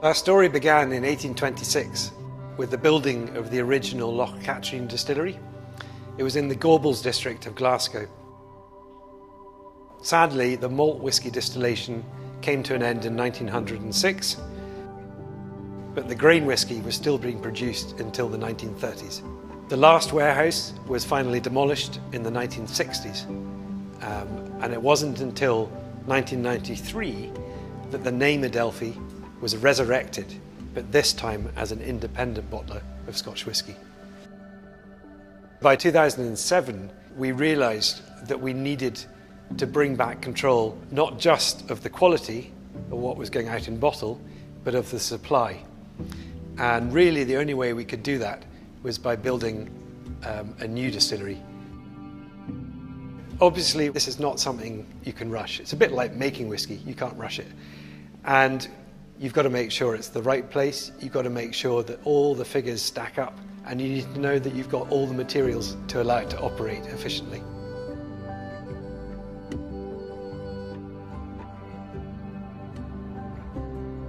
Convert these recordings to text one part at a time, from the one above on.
Our story began in 1826 with the building of the original Loch Katrine distillery. It was in the Gorbals district of Glasgow. Sadly, the malt whisky distillation came to an end in 1906, but the grain whisky was still being produced until the 1930s. The last warehouse was finally demolished in the 1960s, and it wasn't until 1993 that the name Adelphi was resurrected, but this time as an independent bottler of Scotch whisky. By 2007, we realised that we needed to bring back control not just of the quality of what was going out in bottle, but of the supply. And really the only way we could do that was by building a new distillery. Obviously, this is not something you can rush. It's a bit like making whiskey, you can't rush it. And you've got to make sure it's the right place, you've got to make sure that all the figures stack up, and you need to know that you've got all the materials to allow it to operate efficiently.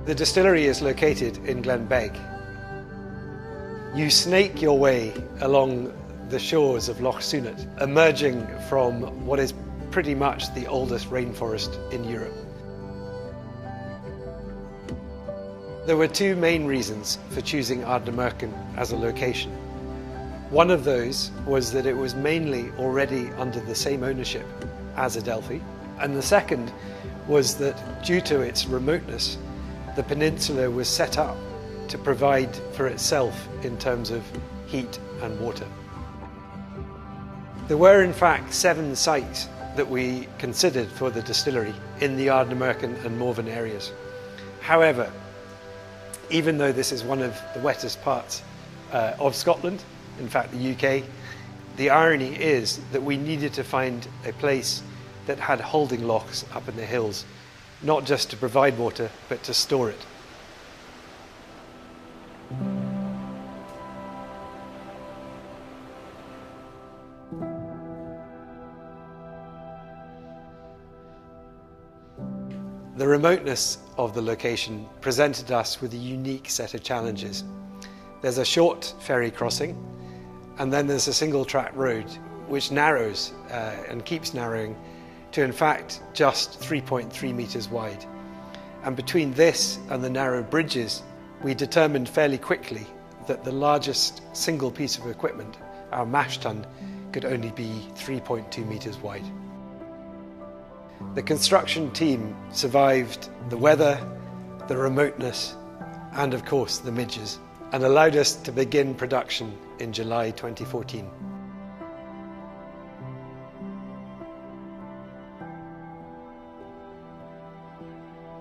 The distillery is located in Glenbeigh. You snake your way along the shores of Loch Sunat, emerging from what is pretty much the oldest rainforest in Europe. There were two main reasons for choosing Ardnamurchan as a location. One of those was that it was mainly already under the same ownership as Adelphi, and the second was that due to its remoteness, the peninsula was set up to provide for itself in terms of heat and water. There were in fact 7 sites that we considered for the distillery in the Ardnamurchan and Morven areas. However, even though this is one of the wettest parts of Scotland, in fact the UK, the irony is that we needed to find a place that had holding lochs up in the hills, not just to provide water, but to store it. The remoteness of the location presented us with a unique set of challenges. There's a short ferry crossing, and then there's a single track road which narrows and keeps narrowing to in fact just 3.3 metres wide. And between this and the narrow bridges, we determined fairly quickly that the largest single piece of equipment, our mash tun, could only be 3.2 metres wide. The construction team survived the weather, the remoteness, and of course the midges, and allowed us to begin production in July 2014.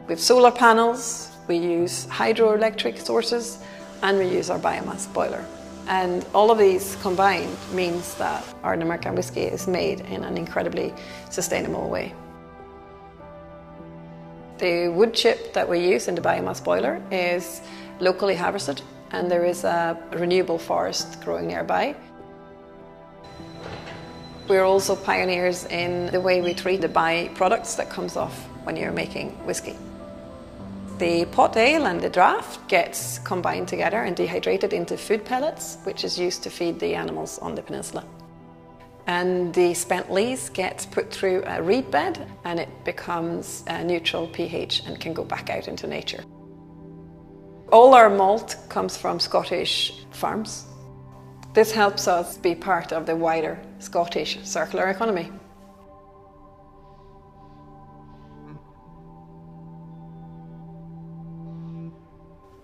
We have solar panels, we use hydroelectric sources, and we use our biomass boiler. And all of these combined means that Ardnamurchan whisky is made in an incredibly sustainable way. The wood chip that we use in the biomass boiler is locally harvested, and there is a renewable forest growing nearby. We're also pioneers in the way we treat the byproducts that comes off when you're making whisky. The pot ale and the draft gets combined together and dehydrated into food pellets, which is used to feed the animals on the peninsula. And the spent lees gets put through a reed bed, and it becomes a neutral pH and can go back out into nature. All our malt comes from Scottish farms. This helps us be part of the wider Scottish circular economy.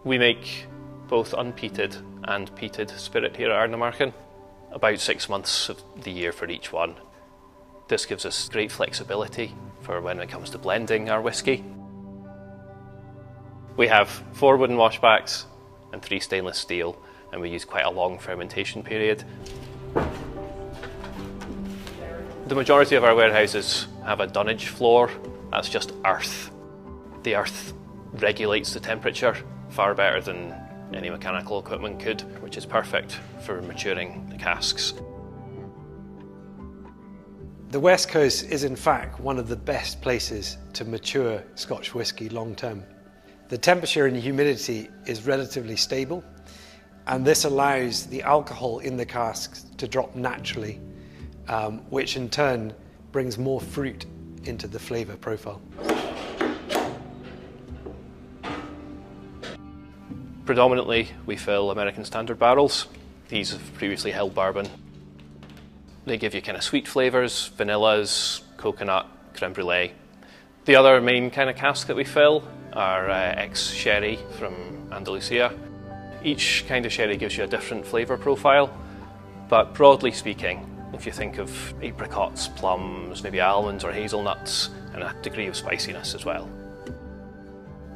We make both unpeated and peated spirit here at Ardnamurchan, about 6 months of the year for each one. This gives us great flexibility for when it comes to blending our whisky. We have 4 wooden washbacks and 3 stainless steel, and we use quite a long fermentation period. The majority of our warehouses have a dunnage floor. That's just earth. The earth regulates the temperature far better than any mechanical equipment could, which is perfect for maturing the casks. The West Coast is in fact one of the best places to mature Scotch whisky long term. The temperature and humidity is relatively stable, and this allows the alcohol in the casks to drop naturally, which in turn brings more fruit into the flavour profile. Predominantly, we fill American Standard barrels. These have previously held bourbon. They give you kind of sweet flavours, vanillas, coconut, creme brulee. The other main kind of cask that we fill are ex-sherry from Andalusia. Each kind of sherry gives you a different flavour profile, but broadly speaking, if you think of apricots, plums, maybe almonds or hazelnuts, and a degree of spiciness as well.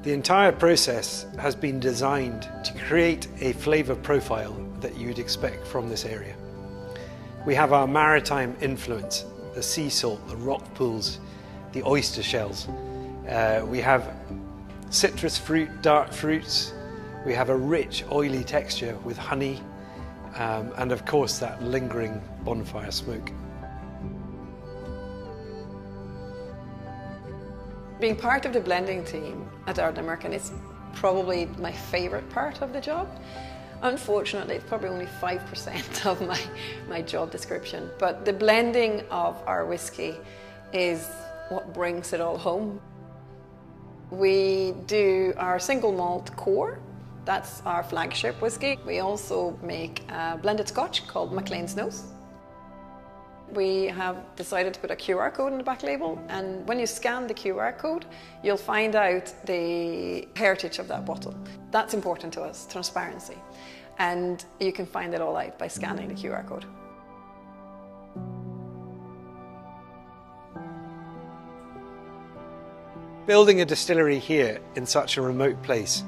The entire process has been designed to create a flavour profile that you'd expect from this area. We have our maritime influence, the sea salt, the rock pools, the oyster shells. We have citrus fruit, dark fruits. We have a rich, oily texture with honey, and of course that lingering bonfire smoke. Being part of the blending team at Ardnamurchan is probably my favourite part of the job. Unfortunately, it's probably only 5% of my job description, but the blending of our whisky is what brings it all home. We do our single malt core, that's our flagship whisky. We also make a blended scotch called Maclean's Nose. We have decided to put a QR code in the back label, and when you scan the QR code, you'll find out the heritage of that bottle. That's important to us, transparency. And you can find it all out by scanning the QR code. Building a distillery here in such a remote place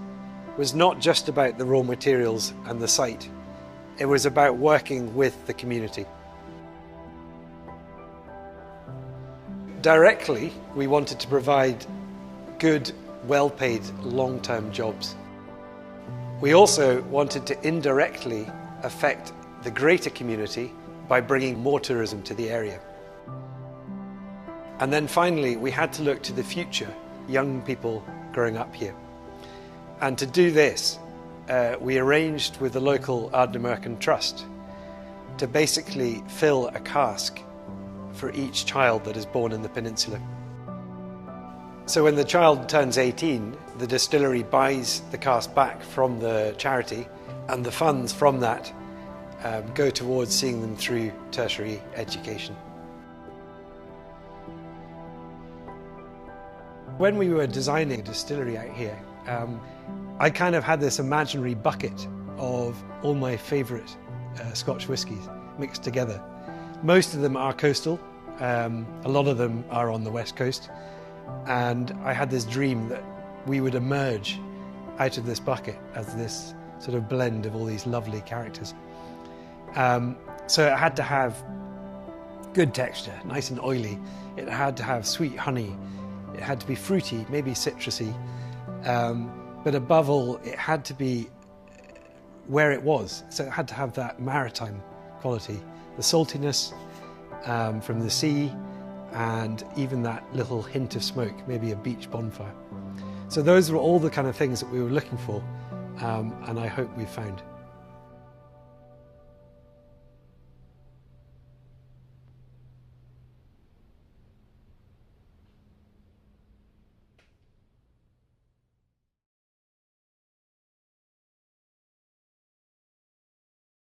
was not just about the raw materials and the site. It was about working with the community. Directly, we wanted to provide good, well-paid, long-term jobs. We also wanted to indirectly affect the greater community by bringing more tourism to the area. And then finally, we had to look to the future, young people growing up here. And to do this, we arranged with the local Ardnamurchan Trust to basically fill a cask for each child that is born in the peninsula. So when the child turns 18, the distillery buys the cask back from the charity, and the funds from that go towards seeing them through tertiary education. When we were designing a distillery out here, I kind of had this imaginary bucket of all my favourite Scotch whiskies mixed together. Most of them are coastal, a lot of them are on the west coast, and I had this dream that we would emerge out of this bucket as this sort of blend of all these lovely characters. So it had to have good texture, nice and oily. It had to have sweet honey. It had to be fruity, maybe citrusy. But above all, it had to be where it was. So it had to have that maritime quality, the saltiness from the sea, and even that little hint of smoke, maybe a beach bonfire. So those were all the kind of things that we were looking for, and I hope we found.